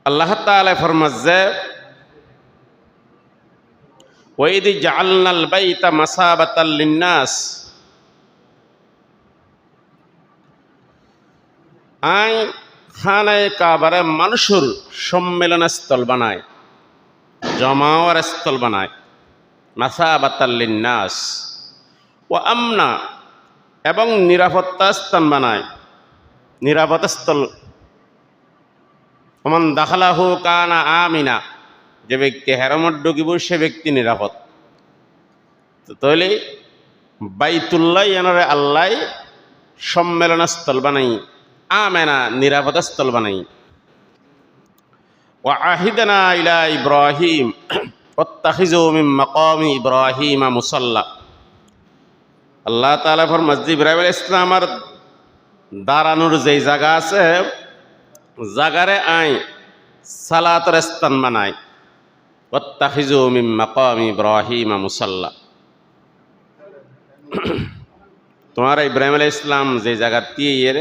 আল্লাহ তাআলা ফরমাচ্ছে ওয়াইদ জাআলনাল বাইতা মাসাবাতাল লিন্নাস, আই খানায় কাবারে মানুষের সম্মেলনস্থল বানায়, জমাওয়ার স্থল বানায়। মাসাবাতাল লিন্নাস ওয়া আমনা, এবং নিরাপত্তা স্থান বানায়, নিরাপত্তা স্থল। ওমান দাখালাহু কানা আমিনা, যে ব্যক্তি হেরামত ঢুকিব সে ব্যক্তি নিরাপদ। তাহলে বাইতুল্লাহ এনারে আল্লাহ সম্মেলনস্থল বানাই, আমেনা নিরাপদ স্থল বানাই। ওয়া আহিদনা ইলা ইব্রাহিম ওয়াত্তাখিযু মিন মাকামি ইব্রাহিম মুসাল্লা। আল্লাহ তাআলা ফরমাচ্ছে ইব্রাহিম আলাইহিস সালামের দাঁড়ানোর যেই জায়গা আছে, জায়গারে আই সালাতের স্থান বানাই। ওয়াত্তাখিযু মিন মাকামি ইব্রাহিম মুসাল্লা। তোমার ইব্রাহিম আলাইহিস সালাম যে জায়গা দিয়ে